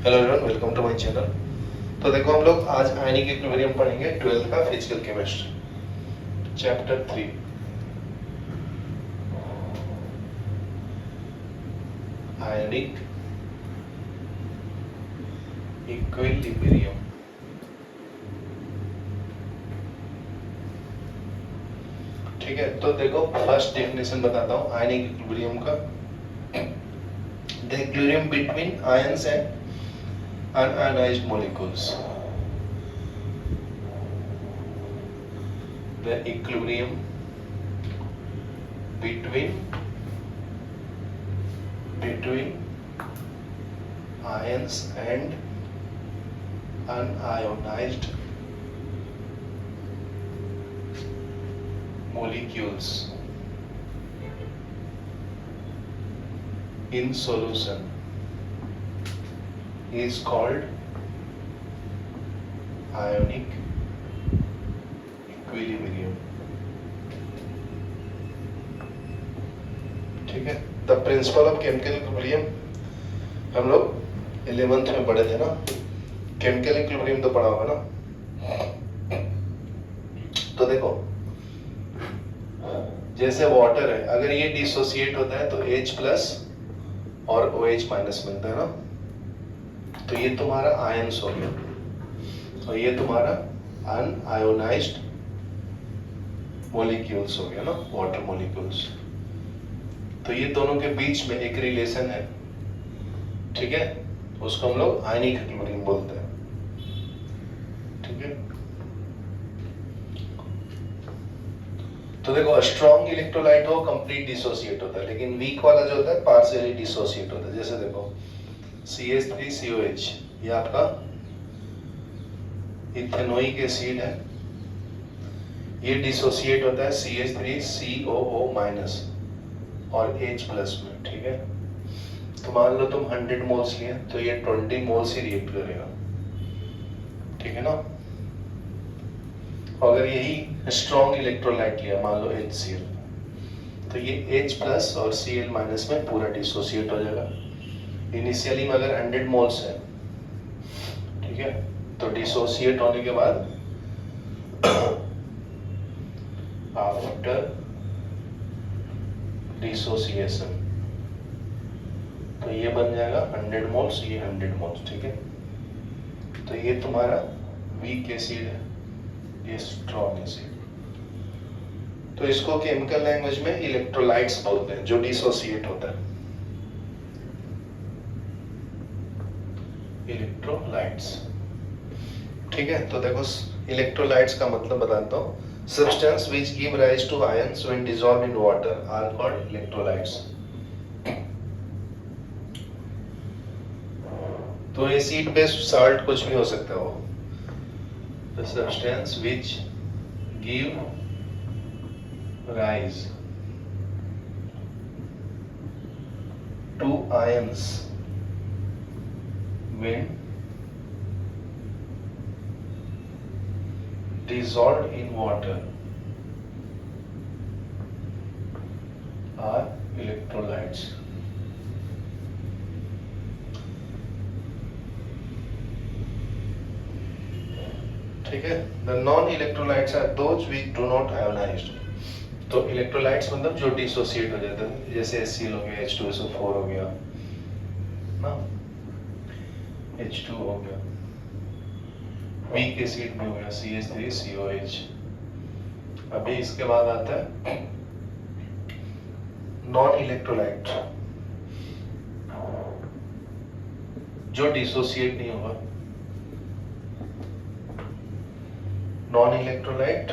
Hello everyone, welcome to my channel. तो देखो हम लोग आज आयनिक इक्विलिब्रियम पढ़ेंगे 12th का physical chemistry chapter 3। Ionic equilibrium. ठीक है, तो देखो फर्स्ट डेफिनेशन बताता हूँ आयनिक इक्विलिब्रियम का। The equilibrium between ions and un-ionised molecules. The equilibrium between ions and unionized molecules in solution is called ionic equilibrium. ठीक है, the principle of chemical equilibrium हम लोग 11th में पढ़े थे ना। केमिकल इक्विलिब्रियम तो पढ़ा होगा ना। तो देखो जैसे वाटर है, अगर ये डिसोसिएट होता है तो H प्लस और OH माइनस मिलता है ना, तो ये तुम्हारा आयंस हो गया और ये तुम्हारा अनआयोनाइज्ड मॉलिक्यूल्स हो गया ना, वाटर मॉलिक्यूल्स। तो ये दोनों के बीच में एक रिलेशन है, ठीक है, उसको हम लोग आयनिक इक्विलिब्रियम बोलते हैं। ठीक है, तो देखो स्ट्रॉन्ग इलेक्ट्रोलाइट हो कंप्लीट डिसोसिएट होता है, लेकिन वीक वाला जो होता है पार्शियली डिसोसिएट होता है। जैसे देखो CH3COH, ये आपका इथेनोइक एसिड है, ये डिसोसिएट होता है CH3COO माइनस और H प्लस में। ठीक है, तो मान लो तुम 100 मोल्स लिए तो ये 20 मोल्स ही रिएक्ट करेगा। ठीक है ना। अगर यही स्ट्रॉन्ग इलेक्ट्रोलाइट लिया, मान लो HCl, तो ये H प्लस और Cl माइनस में पूरा डिसोसिएट हो जाएगा। इनिशियली में अगर 100 मोल्स है, ठीक है, तो डिसोसिएट होने के बाद आफ्टर डिसोसिएशन तो ये बन जाएगा 100 मोल्स, ये 100 मोल्स। ठीक है, तो ये तुम्हारा वीक एसिड है, ये स्ट्रॉन्ग एसिड। तो इसको केमिकल लैंग्वेज में इलेक्ट्रोलाइट्स बोलते हैं, जो डिसोसिएट होता है। इलेक्ट्रोलाइट्स। ठीक है, तो देखो इलेक्ट्रोलाइट्स का मतलब बताता हूँ। Substance which give rise to ions when dissolved in water are called electrolytes. तो एसिड बेस्ड साल्ट कुछ भी हो सकता है वो। The substance which give rise to ions when dissolved in water are electrolytes. ठीक है, the non-electrolytes are those which do not ionize. तो इलेक्ट्रोलाइट्स मतलब जो डिसोसिएट हो जाते हैं, जैसे HCl हो गया, H2SO4 हो गया ना, H2 हो गया, वीक एसिड में हो गया CH3COH। अभी इसके बाद आता है नॉन इलेक्ट्रोलाइट, जो डिसोसिएट नहीं होगा। Non electrolyte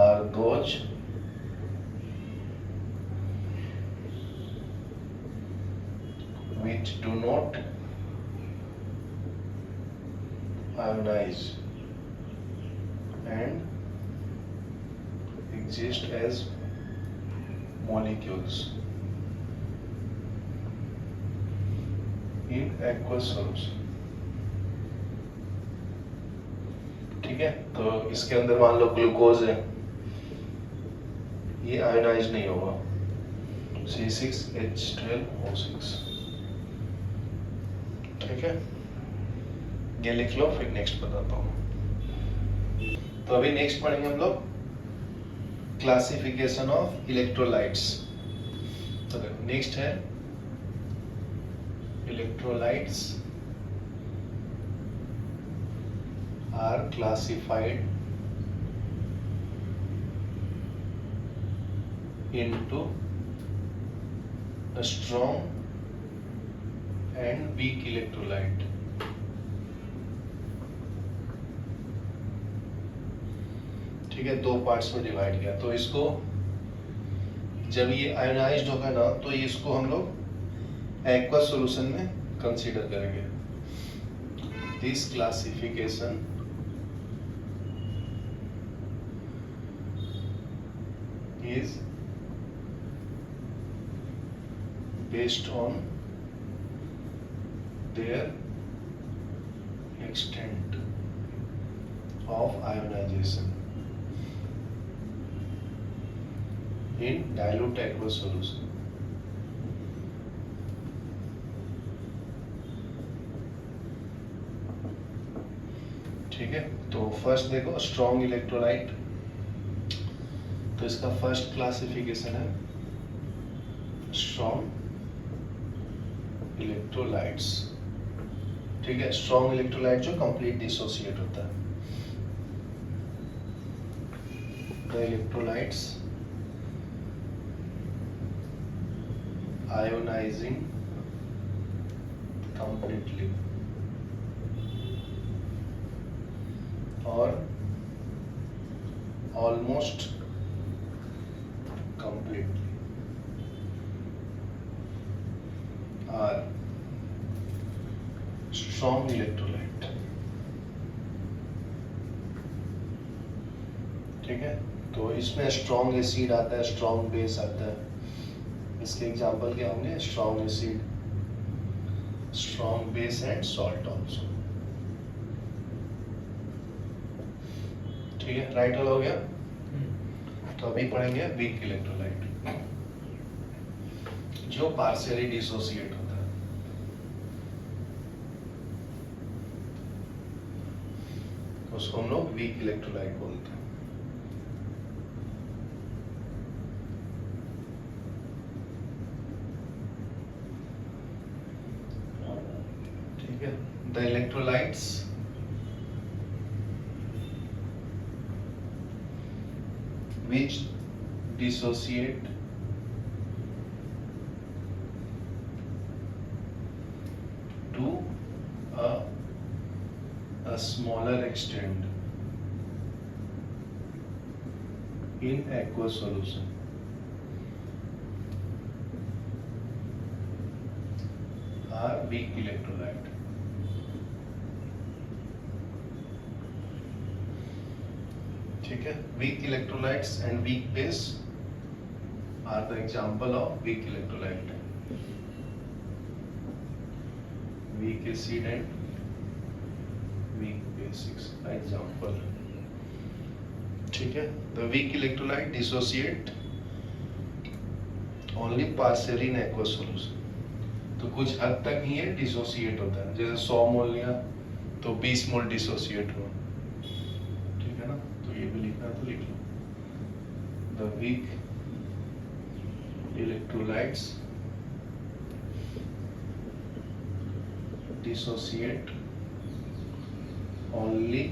are those which do not ionize and exist as molecules in aqueous solution। ठीक है, तो इसके अंदर मान लो ग्लूकोज है, ये आयोनाइज नहीं होगा, C6H12O6। ठीक है, ये लिख लो, फिर नेक्स्ट बताता हूँ। तो अभी नेक्स्ट पढ़ेंगे हम लोग क्लासिफिकेशन ऑफ इलेक्ट्रोलाइट्स। तो देखो नेक्स्ट है electrolytes are classified into a strong and weak electrolyte. ठीक है, दो पार्ट्स में डिवाइड किया। तो इसको जब ये आयोनाइज्ड होगा ना, तो ये इसको हम लोग एक्वा सॉल्यूशन में कंसीडर करेंगे। This classification is based on their extent of ionization in dilute aqueous solution. ठीक है, तो फर्स्ट देखो स्ट्रॉन्ग इलेक्ट्रोलाइट। तो इसका फर्स्ट क्लासिफिकेशन है स्ट्रॉन्ग इलेक्ट्रोलाइट्स। ठीक है, स्ट्रॉन्ग इलेक्ट्रोलाइट जो कंप्लीट डिसोसिएट होता है। द इलेक्ट्रोलाइट्स आयोनाइजिंग कंप्लीटली और almost completely are strong electrolyte। ठीक है, तो इसमें स्ट्रॉन्ग एसिड आता है, स्ट्रॉन्ग बेस आता है। इसके एग्जांपल क्या होंगे? Strong acid, strong base and salt also. ठीक है, राइट हो गया। तो अभी पढ़ेंगे वीक इलेक्ट्रोलाइट जो पार्शियली डिसोसिएट होता है। उसको हम लोग वीक इलेक्ट्रोलाइट बोलते हैं। ठीक है, the electrolytes which dissociate to a smaller extent in aqueous solution are weak electrolyte। ठीक है, weak electrolytes and weak base are the example of weak electrolyte। weak acid and weak basics example। ठीक है, the weak electrolyte dissociate only partially in aqueous solution। तो कुछ हद तक ही ये dissociate होता है। जैसे 100 मोल लिया तो 20 मोल डिसोसिएट हुआ। ठीक है ना, तो ये भी लिखना तो लिख लो। The weak electrolytes dissociate only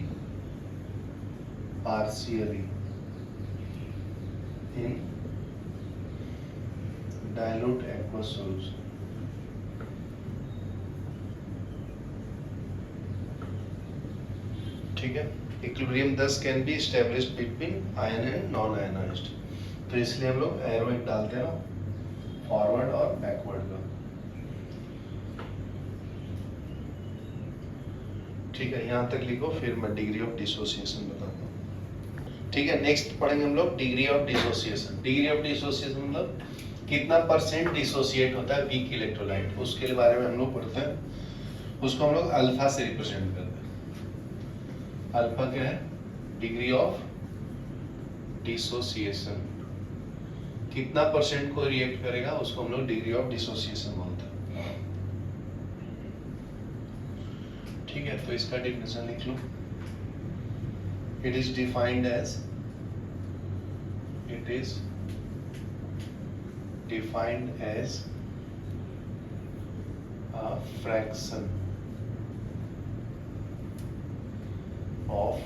partially in dilute aqueous solution। ठीक है, equilibrium thus can be established between ion and non ionized। तो इसलिए हम लोग एरो एक डालते हैं ना, फॉरवर्ड और बैकवर्ड का। ठीक है, यहाँ तक लिखो, फिर मैं डिग्री ऑफ डिसोसिएशन बताता हूँ। ठीक है, नेक्स्ट पढ़ेंगे हम लोग degree of dissociation. Degree of dissociation मतलब कितना परसेंट डिसोसिएट होता है वीक इलेक्ट्रोलाइट, उसके बारे में हम लोग पढ़ते हैं। उसको हम लोग अल्फा से रिप्रेजेंट करते हैं। अल्फा क्या है? Degree of dissociation. कितना परसेंट को रिएक्ट करेगा उसको हम लोग डिग्री ऑफ डिसोसिएशन बोलते हैं। ठीक है, तो इसका डिफिनेशन लिख लो. It is defined as a fraction of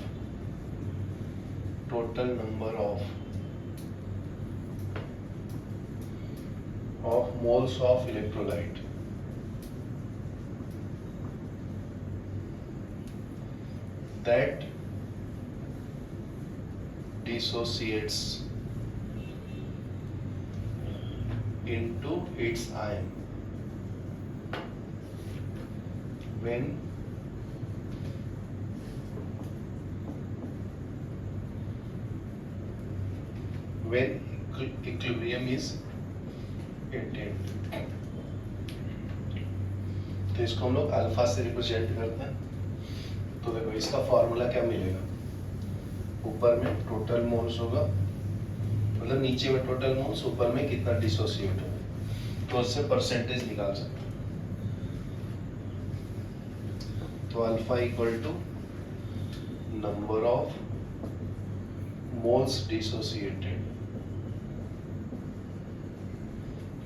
total number of moles of electrolyte that dissociates into its ion when equilibrium is attained. तो इसको हम लोग अल्फा से रिप्रेजेंट करते हैं. तो देखो इसका फॉर्मूला क्या मिलेगा, ऊपर में टोटल मोल्स होगा, मतलब नीचे में टोटल मोल्स, ऊपर में कितना डिसोसिएट होगा, तो उससे परसेंटेज निकाल सकते हैं. तो alpha equal to number of moles dissociated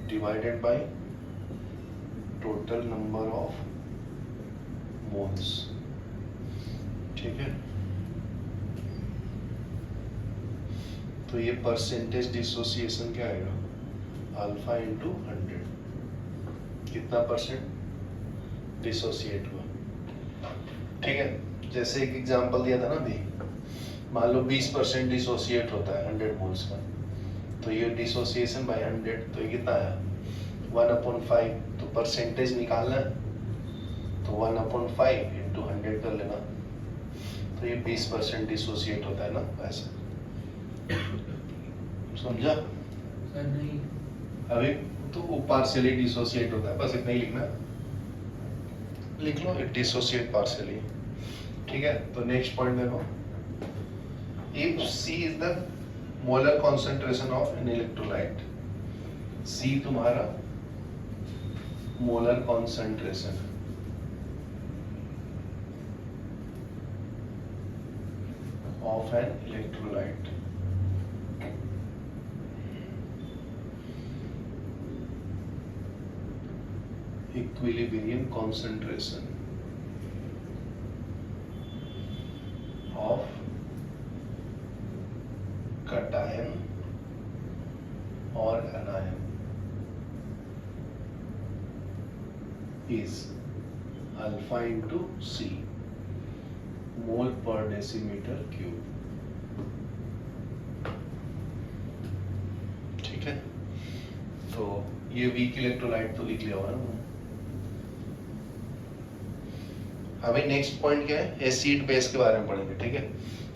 divided by total number of moles. ठीक है, तो ये परसेंटेज डिसोसिएशन क्या आएगा, अल्फा इंटू 100. कितना परसेंट डिसोसिएट हुआ. ठीक है, जैसे एक एग्जांपल दिया था ना अभी, मान लो 20% डिसोसिएट होता है 100 मोल्स का, तो ये डिसोसिएशन बाय 100, तो ये कितना आया 1/5. तो परसेंटेज निकालना है तो 1/5 इंटू 100 कर लेना, तो ये 20% डिसोसिएट होता है ना, ऐसा. समझा? सर नहीं, अभी तो वो पार्शियली डिसोसिएट होता है, बस इतना ही लिखना, लिख लो इट डिसोसिएट पार्शियली. ठीक है, तो नेक्स्ट पॉइंट देखो, if C is the molar concentration of an electrolyte. C तुम्हारा molar concentration of an electrolyte. Equilibrium concentration of cation or anion is alpha into C मोल पर डेसीमीटर क्यूब. ठीक है, तो ये वीक इलेक्ट्रोलाइट तो लिख लिया होगा ना. अभी नेक्स्ट पॉइंट क्या है, एसिड बेस के बारे में पढ़ेंगे. ठीक है,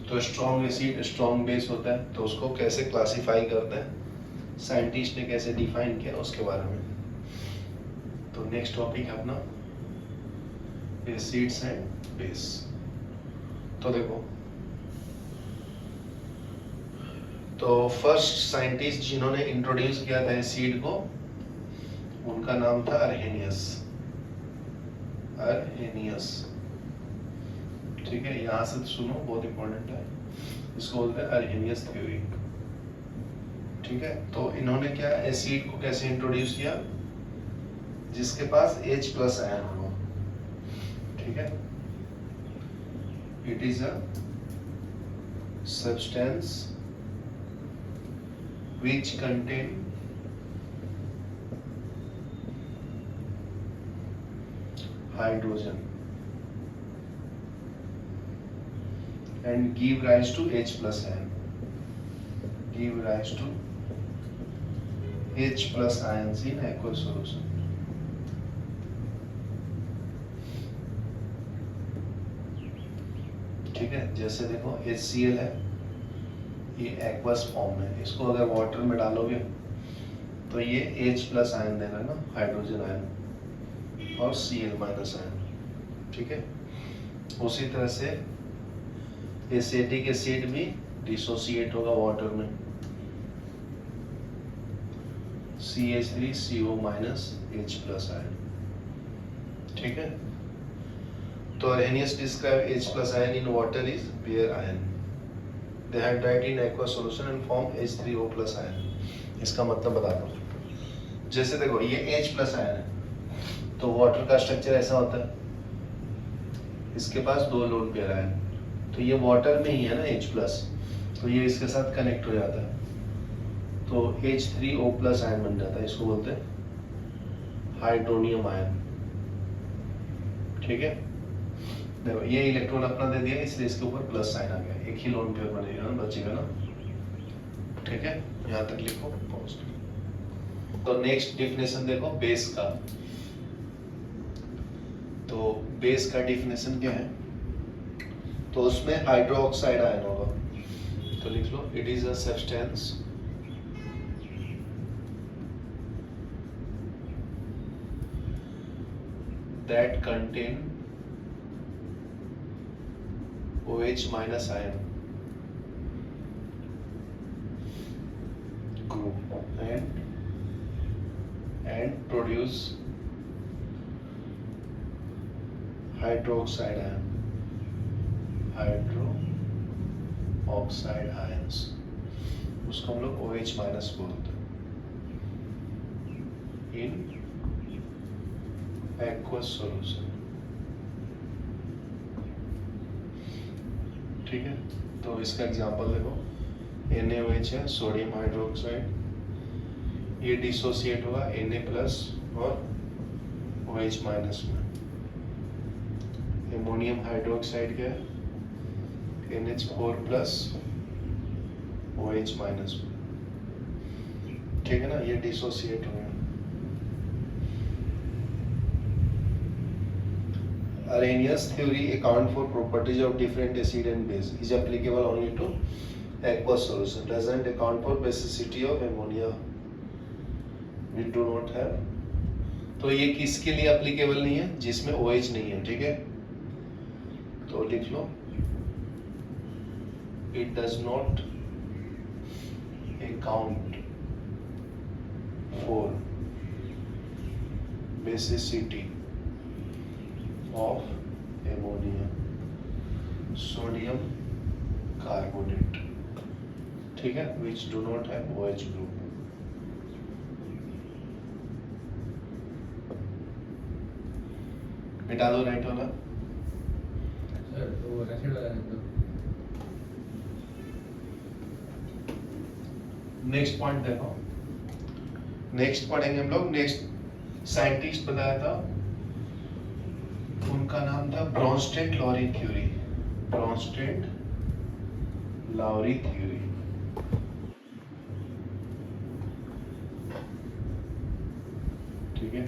तो स्ट्रॉन्ग एसिड स्ट्रॉन्ग बेस होता है, तो उसको कैसे क्लासिफाई करते हैं, साइंटिस्ट ने कैसे डिफाइन किया, उसके बारे में. तो नेक्स्ट टॉपिक है अपना एसिड्स एंड बेस. तो देखो, तो फर्स्ट साइंटिस्ट जिन्होंने इंट्रोड्यूस किया था एसिड को, उनका नाम था अर्हेनियस. ठीक है, यहां से सुनो, बहुत इंपॉर्टेंट है, इसको बोलते हैं अर्हेनियस थ्योरी. ठीक है, तो इन्होंने क्या एसिड को कैसे इंट्रोड्यूस किया, जिसके पास H+ आयन हो. ठीक है, it is a substance which contain hydrogen and give rise to H+ ion. Give rise to H+ ions in aqueous solution. ठीक है, जैसे देखो HCl है, ये एक्वस फॉर्म में, इसको अगर वाटर में डालोगे तो ये H+ आयन देगा ना, हाइड्रोजन आयन, और Cl- आयन. ठीक है, उसी तरह से एसिटिक एसिड भी डिसोसिएट होगा वाटर में, CH3CO- H+ आयन. ठीक है, तो Arrhenius describe H plus ion in water is bare ion. They hydride in aqueous solution and form H3O plus ion. इसका मतलब बता दो। जैसे देखो ये H plus ion है, तो वाटर का स्ट्रक्चर ऐसा होता है, इसके पास दो लोन पेयर आयन, तो ये वाटर में ही है ना H plus, तो ये इसके साथ कनेक्ट हो जाता है, तो H3O plus आयन बन जाता है, इसको बोलते हैं हाइड्रोनियम आयन। ठीक है, देखो ये इलेक्ट्रॉन अपना दे दिया, इसलिए इसके ऊपर प्लस साइन आ गया, एक ही लोन पेयर बनेगा ना, बचेगा ना। ठीक है, यहाँ तक लिखो पोस्ट। तो नेक्स्ट डिफिनेशन देखो बेस का। तो बेस का डिफिनेशन क्या है, तो उसमें हाइड्रोक्साइड आयन होगा, तो लिख लो it is a substance that contain OH minus ion group and produce hydroxide ions, उसको हम लोग OH minus बोलते हैं in aqueous solution। ठीक है, तो इसका एग्जांपल देखो NaOH है, सोडियम हाइड्रोक्साइड, ये डिसोसिएट होगा Na प्लस और OH माइनस में। एमोनियम हाइड्रोक्साइड क्या है, NH4 प्लस OH माइनस में। ठीक है ना, ये डिसोसिएट हो गया। Arrhenius theory account for properties of different acid and base is applicable only to aqueous solution, doesn't account for basicity of ammonia, we do not have। तो ये किसके लिए applicable नहीं है, जिसमें OH नहीं है। ठीक है, तो लिख लो it does not account for basicity of ammonia, sodium carbonate। ठीक है, which do not have OH group। मिटा दो राइट वाला। सर वो एसिड वाला है तो नेक्स्ट पॉइंट देखो, नेक्स्ट पढ़ेंगे हम लोग। नेक्स्ट साइंटिस्ट बताया था, उनका नाम था Bronsted Lowry theory. Bronsted Lowry theory. ठीक है,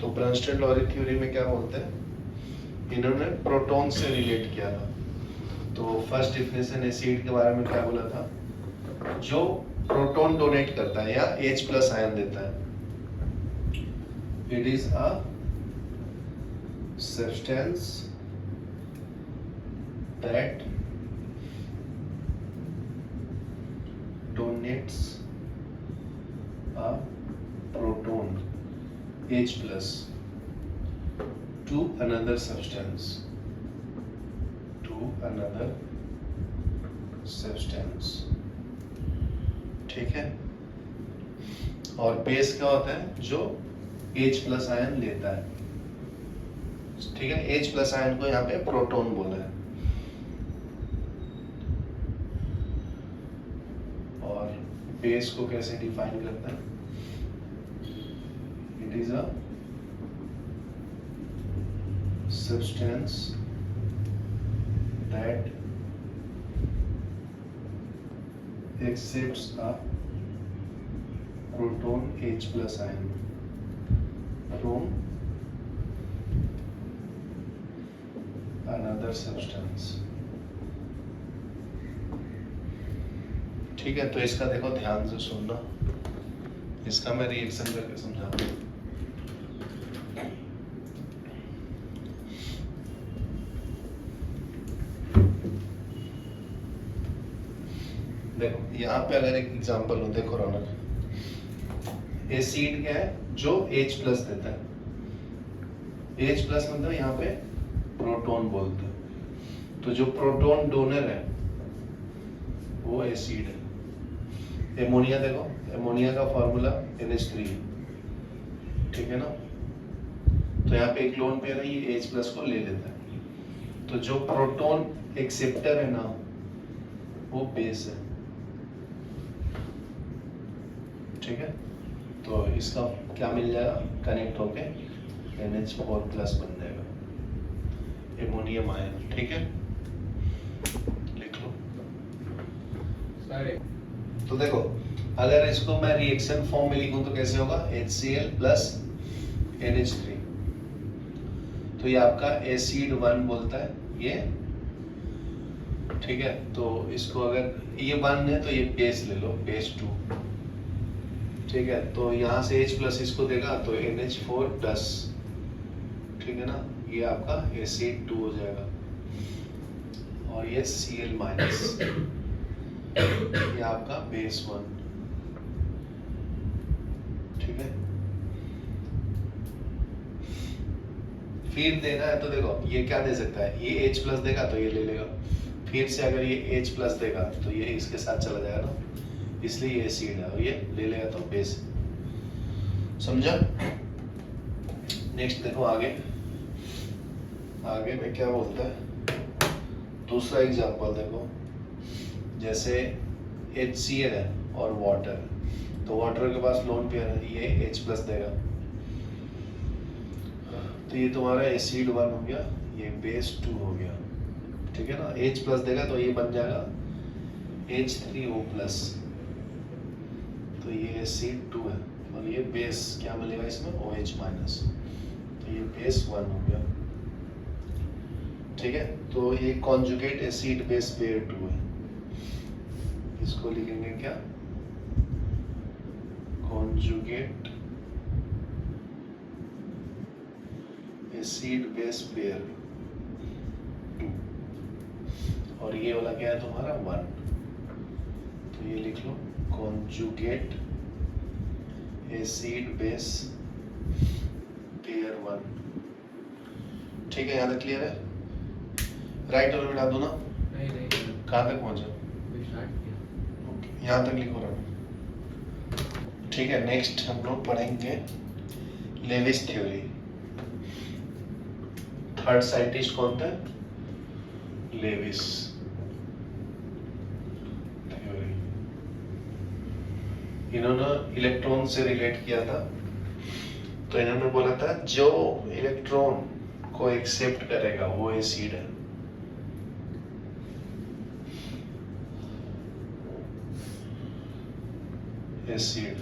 तो ब्रॉन्स्टेड लॉरी थ्योरी में क्या बोलते हैं, इन्होंने प्रोटॉन से रिलेट किया था। तो फर्स्ट डिफिनेशन एसिड के बारे में क्या बोला था, जो प्रोटॉन डोनेट करता है या H प्लस आयन देता है, it is a substance that donates a proton H plus to another substance, ठीक है। और बेस क्या होता है, जो H प्लस आयन लेता है। ठीक है, H प्लस आयन को यहाँ पे प्रोटॉन बोला है। और बेस को कैसे डिफाइन करता है, it is a substance that accepts a proton H plus ion from another substance। ठीक है, तो इसका देखो ध्यान से सुनना, इसका मैं रिएक्शन करके समझाता हूँ। देखो यहाँ पे अगर एक एग्जांपल हो, देखो रौनक, एसिड क्या है, जो H प्लस देता है। H प्लस मतलब यहाँ पे प्रोटॉन बोलते हैं। तो जो प्रोटॉन डोनर है वो एसिड है। एमोनिया देखो, एमोनिया का फॉर्मूला NH3 है, ठीक है ना। तो यहाँ पे एक लोन पेयर है, ये H+ को ले लेता है। तो जो प्रोटॉन एक्सेप्टर है ना वो बेस है, ठीक है। तो इसका क्या मिल जाएगा, कनेक्ट होके NH4+ बन जाएगा, एमोनियम आयन, ठीक है। लिख लो। सारे तो देखो, अगर इसको मैं रिएक्शन फॉर्म में लिखूं तो कैसे होगा, HCl + NH3। तो ये आपका एसिड 1 बोलता है ये, ठीक है। तो इसको अगर ये 1 है तो ये बेस ले लो, बेस 2, ठीक है। तो यहाँ से H+ इसको देगा तो NH4+, ठीक है ना। ये आपका एसिड 2 हो जाएगा, और ये Cl-, ये आपका बेस 1, ठीक है। फिर देना है तो देखो ये क्या दे सकता है, ये H+ देगा तो ये ले लेगा, फिर से अगर ये H+ देगा तो ये इसके साथ चला जाएगा ना, इसलिए ये एसिड है, और ये ले लेगा तो बेस, समझा। नेक्स्ट देखो आगे, आगे में क्या बोलता है, दूसरा एग्जांपल देखो। जैसे HCl है और वाटर, तो वाटर के पास लोन पेयर है, ये H+ देगा, तो ये तुम्हारा एसिड 1 हो गया, ये बेस 2 हो गया, ठीक है ना। H+ देगा तो ये बन जाएगा H3O+, तो ये एसिड 2 है, और ये बेस क्या मिलेगा इसमें, OH-, तो ये बेस 1 हो गया, ठीक है। तो ये कॉन्जुगेट एसिड बेस पेयर 2 है, इसको लिखेंगे क्या, कॉन्जुगेट एसिड बेस पेयर 2, और ये वाला क्या है तुम्हारा 1, तो ये लिख लो कॉन्जुगेट एसिड बेस पेयर 1, ठीक है। यहाँ तक क्लियर है, राइट और मिटा दो ना, नहीं नहीं कहाँ तक पहुंचे, स्टार्ट किया। ओके, यहाँ तक लिखो रहा, ठीक है। नेक्स्ट हम लोग पढ़ेंगे लेविस थ्योरी। थर्ड साइंटिस्ट कौन थे, लेविस थ्योरी। इन्होंने इलेक्ट्रॉन से रिलेट किया था, तो इन्होंने बोला था जो इलेक्ट्रॉन को एक्सेप्ट करेगा वो एसिड है, एसिड।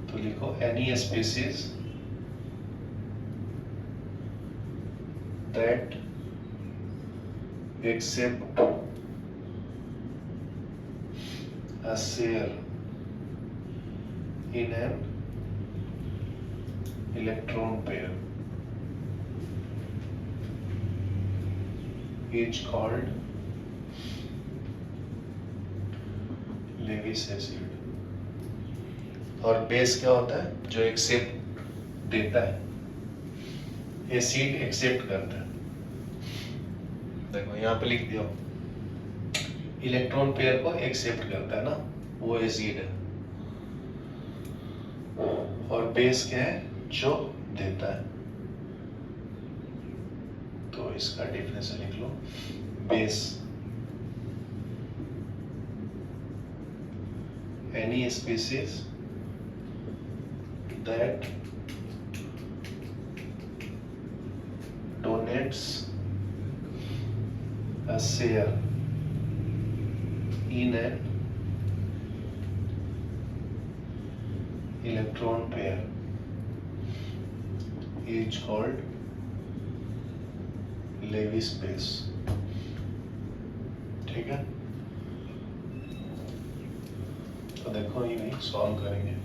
तो लिखो any species that accept a share in an electron pair is called Lewis acid। और बेस क्या होता है, जो एक्सेप्ट देता है, एसिड एक्सेप्ट करता है। देखो यहाँ पे लिख दियो, इलेक्ट्रॉन पेयर को एक्सेप्ट करता है ना, वो एसिड है, और बेस क्या है, जो देता है। तो इसका डेफिनेशन लिख लो, base any species that donates a share in an electron pair is called Lewis base, ठीक है। तो देखो ये भी सॉल्व करेंगे।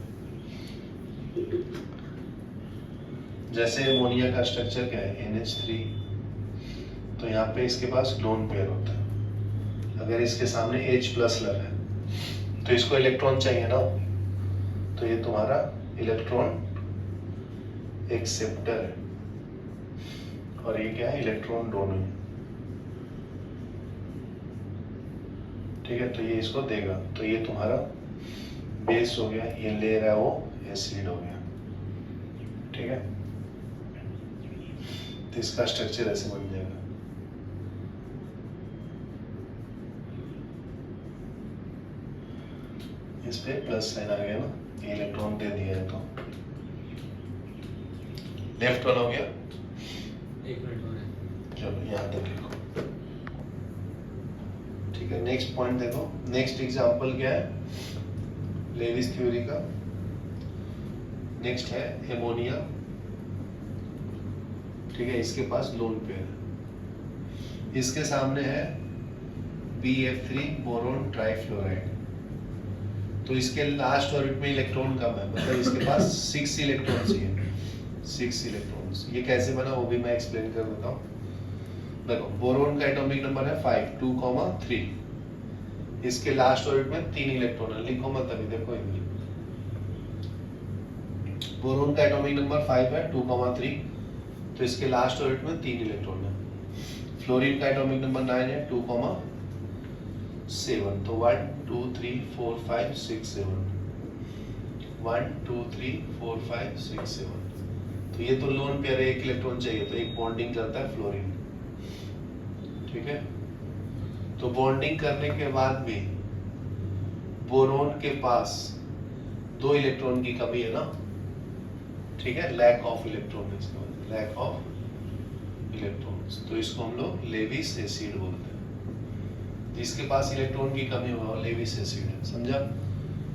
जैसे अमोनिया का स्ट्रक्चर क्या है, NH3, तो यहाँ पे इसके पास लोन पेयर होता है। अगर इसके सामने H+ लगा है तो इसको इलेक्ट्रॉन चाहिए ना, तो ये तुम्हारा इलेक्ट्रॉन एक्सेप्टर है, और ये क्या है, इलेक्ट्रॉन डोनर। ठीक है, तो ये इसको देगा, तो ये तुम्हारा बेस हो गया, ये ले रहा है वो एसिड हो गया। ठीक है, तो इसका स्ट्रक्चर ऐसे बन जाएगा। इस पे प्लस साइन आ गया ना, ये इलेक्ट्रॉन दे दिया है, तो लेफ्ट वन हो गया। 1 मिनट हो रहा है। चलो यहाँ तक लिखो। ठीक है, नेक्स्ट पॉइंट देखो, नेक्स्ट एग्जांपल क्या है, लेविस थ्योरी का। नेक्स्ट है एमोनिया। ठीक है, इसके पास लोन पेयर है, इसके सामने है BF3 बोरोन ट्राइफ्लोराइड। तो इसके लास्ट ऑर्बिट में इलेक्ट्रॉन कम है, मतलब इसके पास 6 इलेक्ट्रॉन्स ही है, 6 इलेक्ट्रॉन्स। ये कैसे बना वो भी मैं एक्सप्लेन कर देता हूँ। देखो, बोरोन का एटॉमिक नंबर है 5, 2,3। इसके लास्ट ऑर्बिट में 3 इलेक्ट्रॉन है, लिखो मत अभी, देखो इधर। बोरोन का एटॉमिक नंबर 5 है, 2,3, तो इसके लास्ट ऑर्बिट में 3 इलेक्ट्रॉन है। फ्लोरीन का एटॉमिक नंबर 9 है, 2,7, तो 1 2 3 4 5 6 7, 1 2 3 4 5 6 7। तो ये तो लोन पेयर है, 1 इलेक्ट्रॉन चाहिए, तो एक बॉन्डिंग करता है फ्लोरीन। ठीक है, तो बॉन्डिंग करने के बाद भी बोरोन के पास 2 इलेक्ट्रॉन की कमी है ना। ठीक है, lack of electron, lack of electrons, तो इसको हम लोग लेविस एसिड बोलते हैं। जिसके पास इलेक्ट्रॉन की कमी हुआ वो लेविस एसिड है, समझा।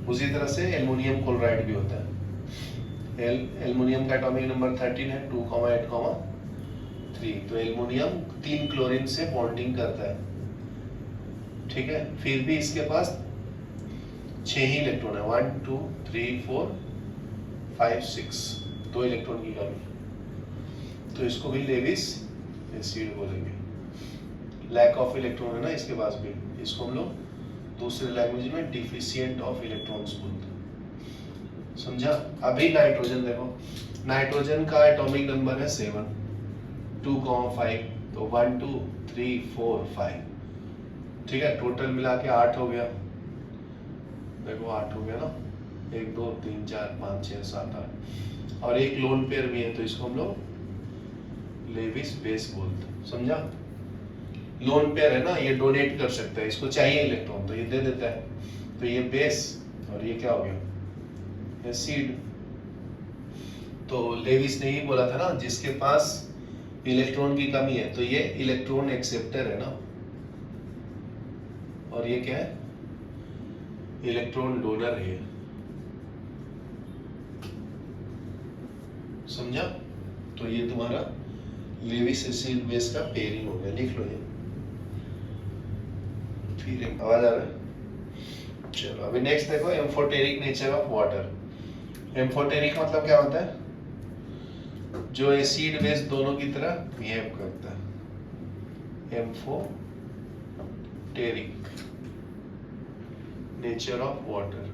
उसी तरह से एल्युमिनियम क्लोराइड भी होता है। एल्युमिनियम का एटॉमिक नंबर 13 है, 2,8,3, तो एल्युमिनियम 3 क्लोरीन से बॉन्डिंग करता है। ठीक है, फिर भी इसके पास 6 ही इलेक्ट्रॉन है, 1 2 3 4 5 6, 2 इलेक्ट्रॉन की कमी, तो इसको भी लेविस एसिड बोलेंगे। लैक ऑफ इलेक्ट्रॉन है ना इसके पास भी, इसको हम लोग दूसरे लैंग्वेज में डिफिशिएंट ऑफ इलेक्ट्रॉन्स बोलते हैं, समझा। अभी नाइट्रोजन देखो, नाइट्रोजन का एटॉमिक नंबर है 7, 2,5, तो 1 2 3 4 5। ठीक है, टोटल मिला के 8 हो गया, देखो 8 हो गया ना, 1 2 3 4 5 6 7 8, और एक लोन पेयर भी है, तो इसको हम लोग लेविस बेस बोलते हैं, समझा। लोन पेयर है ना, ये डोनेट कर सकता है, इसको चाहिए इलेक्ट्रॉन तो ये दे देता है, तो ये बेस और ये क्या हो गया, एसिड। तो लेविस ने ही बोला था ना, जिसके पास इलेक्ट्रॉन की कमी है, तो ये इलेक्ट्रॉन एक्सेप्टर है ना, और ये क्या है, इलेक्ट्रॉन डोनर है, समझा। तो ये तुम्हारा लेविस एसिड बेस का पेयरिंग हो गया, लिख लो ये। फिर आवाज आ रहा है। चलो अभी नेक्स्ट देखो, amphoteric nature of water. Amphoteric मतलब क्या होता है, जो एसिड बेस दोनों की तरह बिहेव करता है। Amphoteric nature of water,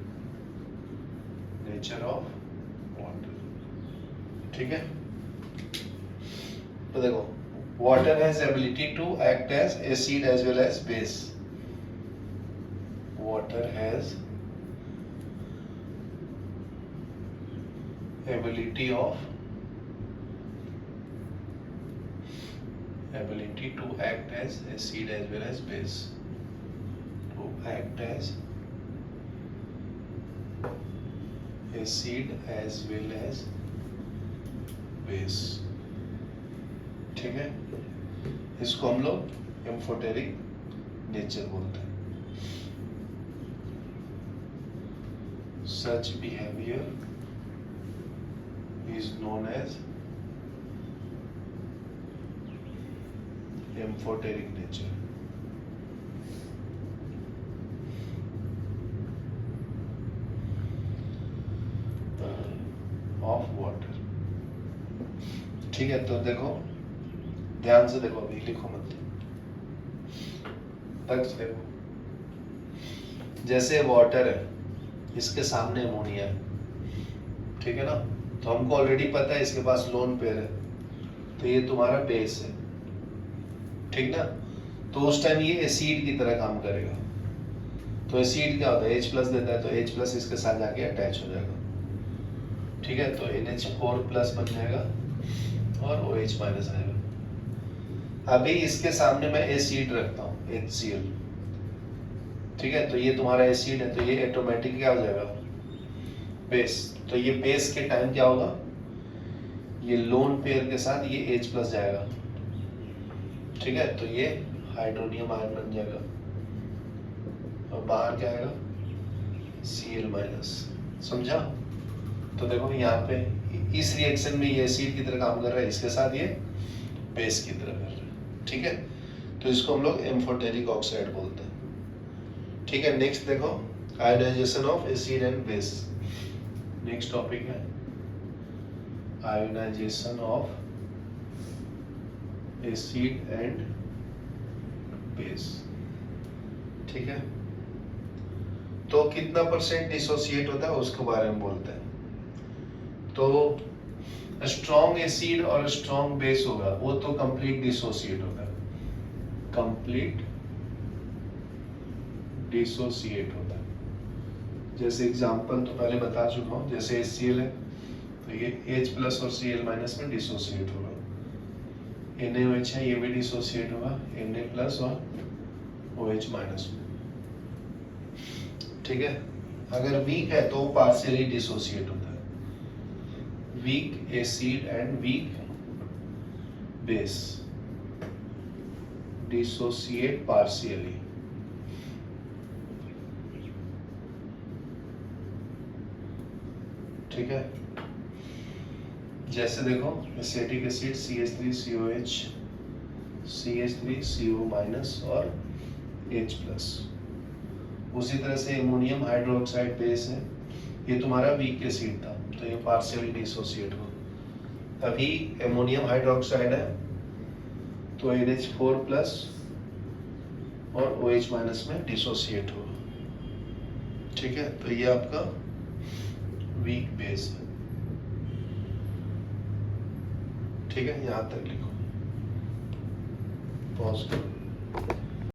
nature of water. ठीक है, तो देखो, water has ability to act as acid as well as base. Water has ability to act as acid as well as base, to act as acid as well as base। ठीक है, इसको हम लोग amphoteric nature बोलते हैं। Such behavior is known as amphoteric nature. Of water। ठीक है, तो देखो ध्यान से देखो, अभी लिखो मत, तक से देखो। जैसे वाटर है, इसके सामने अमोनिया है, ठीक है ना, तो हमको ऑलरेडी पता है इसके पास लोन पेयर है, तो ये तुम्हारा बेस है, ठीक ना। तो उस टाइम ये एसिड की तरह काम करेगा। तो एसिड क्या होता है, H प्लस देता है, तो H प्लस इसके साथ जाके अटैच हो जाएगा, ठीक है। तो NH4 प्लस बन जाएगा और OH माइनस आएगा। अभी इसके सामने मैं एसिड रखता हूँ HCl, ठीक है। तो ये तुम्हारा एसिड है, तो ये ऑटोमेटिक क्या हो जाएगा, बेस। तो ये बेस के टाइम क्या होगा, ये लोन पेयर के साथ ये H प्लस जाएगा, ठीक है। तो ये हाइड्रोनियम आयन बन जाएगा और बाहर क्या आएगा, Cl माइनस। समझा। तो देखो यहाँ पे इस रिएक्शन में ये एसिड की तरह काम कर रहा है, इसके साथ ये बेस की तरह कर रहा है, ठीक है। तो इसको हम लोग एम्फोटेरिक ऑक्साइड बोलते हैं, ठीक है। नेक्स्ट देखो, ionisation of acid and base. Next topic है ionisation of acid and base, ठीक है। तो कितना परसेंट डिसोसिएट होता है उसके बारे में बोलते हैं। तो स्ट्रॉन्ग एसिड और स्ट्रॉन्ग बेस होगा वो तो कंप्लीट डिसोसिएट होता है, कंप्लीट डिसोसिएट होता है। जैसे एग्जांपल तो पहले बता चुका हूं, जैसे HCl है तो ये H प्लस और Cl माइनस में डिसोसिएट होगा। NaOH है, ये भी डिसोसिएट होगा Na प्लस और OH माइनस में, ठीक है। अगर वीक है तो पार्शियली डिसोसिएट होता है, weak acid and weak base dissociate partially, ठीक है। जैसे देखो acetic acid CH3COH CH3CO minus और H प्लस। उसी तरह से एमोनियम हाइड्रोक्साइड बेस है, ये तुम्हारा वीक एसिड था तो ये पार्शियली डिसोसिएट हो। अभी एमोनियम हाइड्रोक्साइड है तो NH4 प्लस और OH माइनस में डिसोसिएट हो, ठीक है। तो ये आपका वीक बेस है, ठीक है। यहां तक लिखो, पॉज करो।